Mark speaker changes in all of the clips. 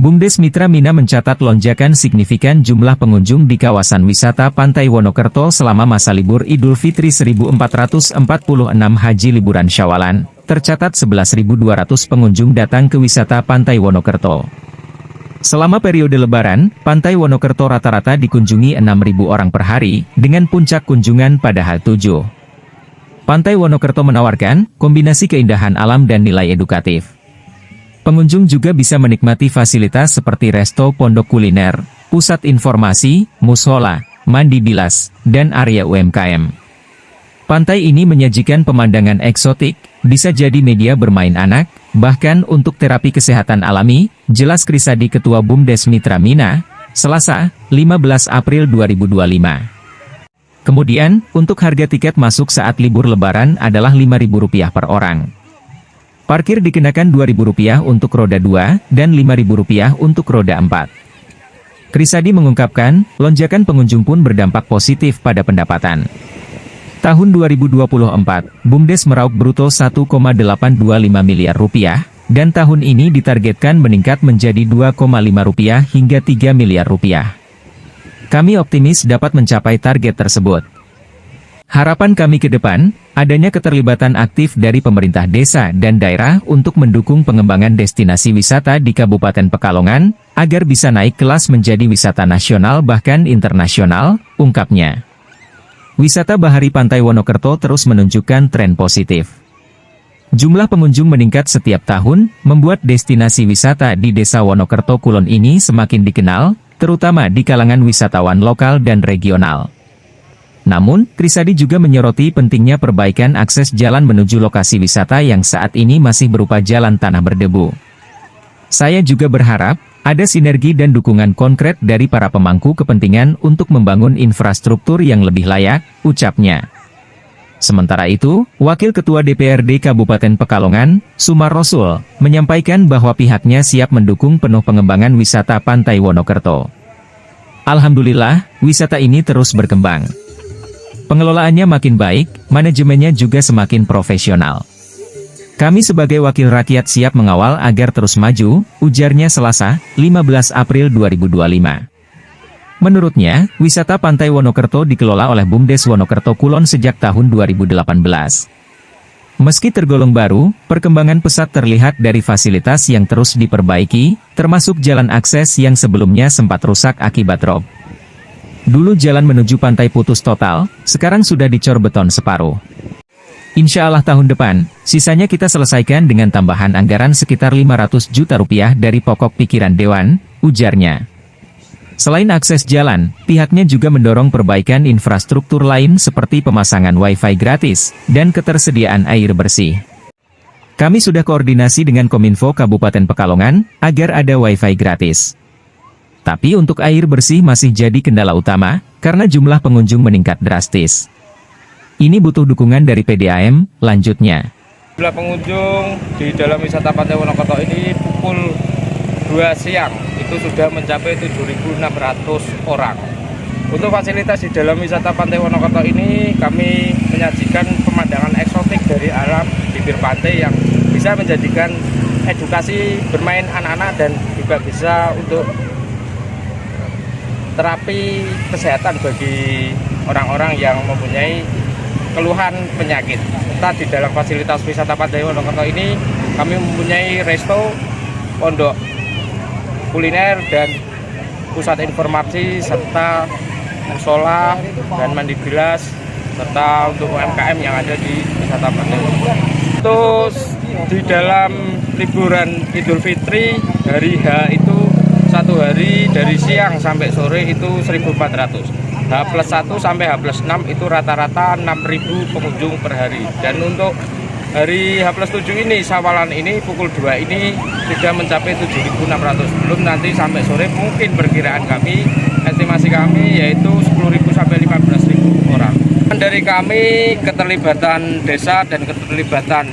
Speaker 1: BUMDes Mitra Mina mencatat lonjakan signifikan jumlah pengunjung di kawasan wisata Pantai Wonokerto selama masa libur Idul Fitri 1446 Haji liburan Syawalan. Tercatat 11.200 pengunjung datang ke wisata Pantai Wonokerto. Selama periode Lebaran, Pantai Wonokerto rata-rata dikunjungi 6.000 orang per hari, dengan puncak kunjungan pada H7. Pantai Wonokerto menawarkan kombinasi keindahan alam dan nilai edukatif. Pengunjung juga bisa menikmati fasilitas seperti resto, pondok kuliner, pusat informasi, mushola, mandi bilas, dan area UMKM. Pantai ini menyajikan pemandangan eksotik, bisa jadi media bermain anak, bahkan untuk terapi kesehatan alami, jelas Krisadi Ketua BUMDes Mitra Mina, Selasa, 15 April 2025. Kemudian, untuk harga tiket masuk saat libur Lebaran adalah Rp5.000 per orang. Parkir dikenakan Rp2.000 untuk roda 2, dan Rp5.000 untuk roda 4. Krisadi mengungkapkan, lonjakan pengunjung pun berdampak positif pada pendapatan. Tahun 2024, BUMDes meraup bruto Rp1,825 miliar, dan tahun ini ditargetkan meningkat menjadi Rp2,5 hingga Rp3 miliar. Kami optimis dapat mencapai target tersebut. Harapan kami ke depan, adanya keterlibatan aktif dari pemerintah desa dan daerah untuk mendukung pengembangan destinasi wisata di Kabupaten Pekalongan, agar bisa naik kelas menjadi wisata nasional bahkan internasional, ungkapnya. Wisata bahari Pantai Wonokerto terus menunjukkan tren positif. Jumlah pengunjung meningkat setiap tahun, membuat destinasi wisata di Desa Wonokerto Kulon ini semakin dikenal, terutama di kalangan wisatawan lokal dan regional. Namun, Krisadi juga menyoroti pentingnya perbaikan akses jalan menuju lokasi wisata yang saat ini masih berupa jalan tanah berdebu. Saya juga berharap, ada sinergi dan dukungan konkret dari para pemangku kepentingan untuk membangun infrastruktur yang lebih layak, ucapnya. Sementara itu, Wakil Ketua DPRD Kabupaten Pekalongan, Sumar Rosul, menyampaikan bahwa pihaknya siap mendukung penuh pengembangan wisata Pantai Wonokerto. Alhamdulillah, wisata ini terus berkembang. Pengelolaannya makin baik, manajemennya juga semakin profesional. Kami sebagai wakil rakyat siap mengawal agar terus maju, ujarnya Selasa, 15 April 2025. Menurutnya, wisata Pantai Wonokerto dikelola oleh BUMDes Wonokerto Kulon sejak tahun 2018. Meski tergolong baru, perkembangan pesat terlihat dari fasilitas yang terus diperbaiki, termasuk jalan akses yang sebelumnya sempat rusak akibat rob. Dulu jalan menuju pantai putus total, sekarang sudah dicor beton separuh. Insya Allah tahun depan, sisanya kita selesaikan dengan tambahan anggaran sekitar Rp500 juta dari pokok pikiran Dewan, ujarnya. Selain akses jalan, pihaknya juga mendorong perbaikan infrastruktur lain seperti pemasangan wifi gratis, dan ketersediaan air bersih. Kami sudah koordinasi dengan Kominfo Kabupaten Pekalongan, agar ada wifi gratis. Tapi untuk air bersih masih jadi kendala utama, karena jumlah pengunjung meningkat drastis. Ini butuh dukungan dari PDAM, lanjutnya.
Speaker 2: Jumlah pengunjung di dalam wisata Pantai Wonokerto ini pukul 2 siang, itu sudah mencapai 7.600 orang. Untuk fasilitas di dalam wisata Pantai Wonokerto ini, kami menyajikan pemandangan eksotik dari alam bibir pantai yang bisa menjadikan edukasi bermain anak-anak dan juga bisa untuk terapi kesehatan bagi orang-orang yang mempunyai keluhan penyakit. Kita di dalam fasilitas wisata Pantai Wonokerto ini, kami mempunyai resto, pondok kuliner, dan pusat informasi, serta mushola dan mandi bilas, serta untuk UMKM yang ada di wisata Pantai Wonokerto. Terus di dalam liburan Idul Fitri, hari H itu satu hari dari siang sampai sore itu 1.400. H+1 sampai H+6 itu rata-rata 6.000 pengunjung per hari. Dan untuk hari H+7 ini, Syawalan ini, pukul 2 ini sudah mencapai 7.600. Belum nanti sampai sore mungkin perkiraan kami, estimasi kami yaitu 10.000 sampai 15.000 orang. Dari kami, keterlibatan desa dan keterlibatan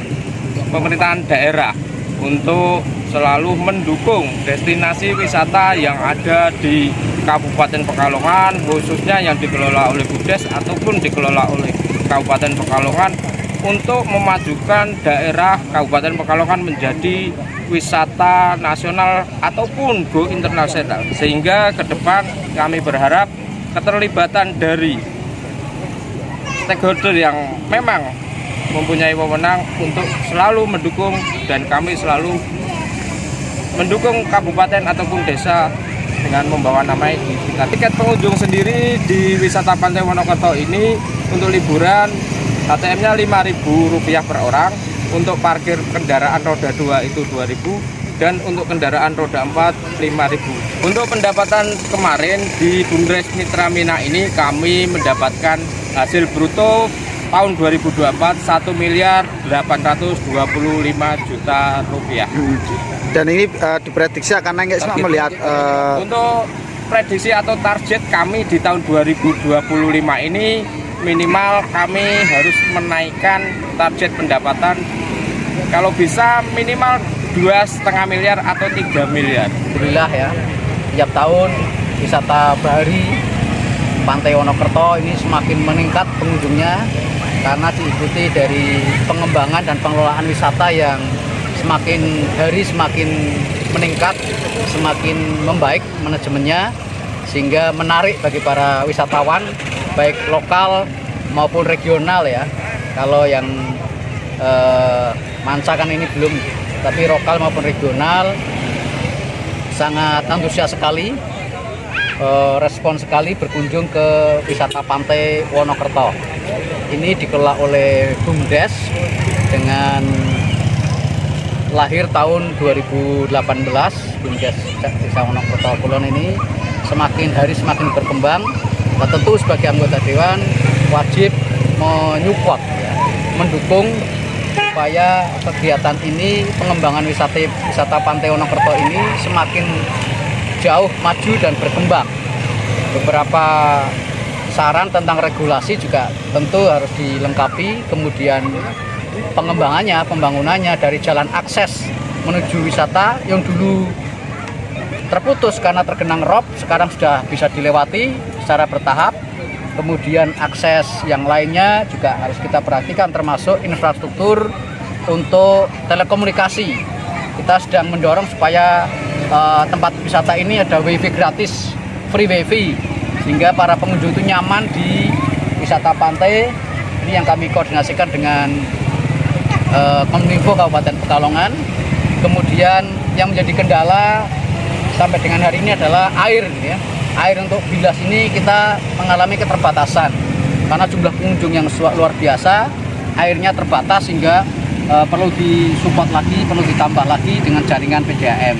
Speaker 2: pemerintahan daerah untuk selalu mendukung destinasi wisata yang ada di Kabupaten Pekalongan, khususnya yang dikelola oleh BUMDes ataupun dikelola oleh Kabupaten Pekalongan, untuk memajukan daerah Kabupaten Pekalongan menjadi wisata nasional ataupun go internasional, sehingga ke depan kami berharap keterlibatan dari stakeholder yang memang mempunyai wewenang untuk selalu mendukung, dan kami selalu mendukung kabupaten ataupun desa dengan membawa nama di tingkat. Tiket pengunjung sendiri di wisata Pantai Wonokerto ini untuk liburan HTM-nya Rp5.000 per orang, untuk parkir kendaraan roda 2 itu Rp2.000, dan untuk kendaraan roda 4 Rp5.000. Untuk pendapatan kemarin di Bumdes Mitra Mina ini kami mendapatkan hasil bruto tahun 2024 Rp1.825.000.000.
Speaker 3: Dan ini diprediksi akan naik melihat
Speaker 2: untuk prediksi atau target kami di tahun 2025 ini minimal kami harus menaikkan target pendapatan kalau bisa minimal 2,5 miliar atau 3 miliar.
Speaker 4: Alhamdulillah ya, tiap tahun wisata bahari Pantai Wonokerto ini semakin meningkat pengunjungnya karena diikuti dari pengembangan dan pengelolaan wisata yang semakin hari semakin meningkat, semakin membaik manajemennya, sehingga menarik bagi para wisatawan baik lokal maupun regional ya. Kalau yang manca kan ini belum, tapi lokal maupun regional sangat antusias sekali, respon sekali berkunjung ke wisata Pantai Wonokerto. Ini dikelola oleh Bumdes dengan lahir tahun 2018. Bumdes Desa Wonokerto Kulon ini semakin hari semakin berkembang. Nah, tentu sebagai anggota dewan wajib menyupport ya, mendukung supaya kegiatan ini, pengembangan wisata Pantai Wonokerto ini semakin jauh maju dan berkembang. Beberapa saran tentang regulasi juga tentu harus dilengkapi, kemudian pengembangannya, pembangunannya dari jalan akses menuju wisata yang dulu terputus karena tergenang rob, sekarang sudah bisa dilewati secara bertahap. Kemudian akses yang lainnya juga harus kita perhatikan, termasuk infrastruktur untuk telekomunikasi. Kita sedang mendorong supaya tempat wisata ini ada wifi gratis, free wifi, sehingga para pengunjung itu nyaman di wisata pantai. Ini yang kami koordinasikan dengan Kominfo Kabupaten Pekalongan. Kemudian yang menjadi kendala sampai dengan hari ini adalah air ya. Air untuk bilas ini kita mengalami keterbatasan karena jumlah pengunjung yang luar biasa, airnya terbatas sehingga perlu disupport lagi, perlu ditambah lagi dengan jaringan PDAM.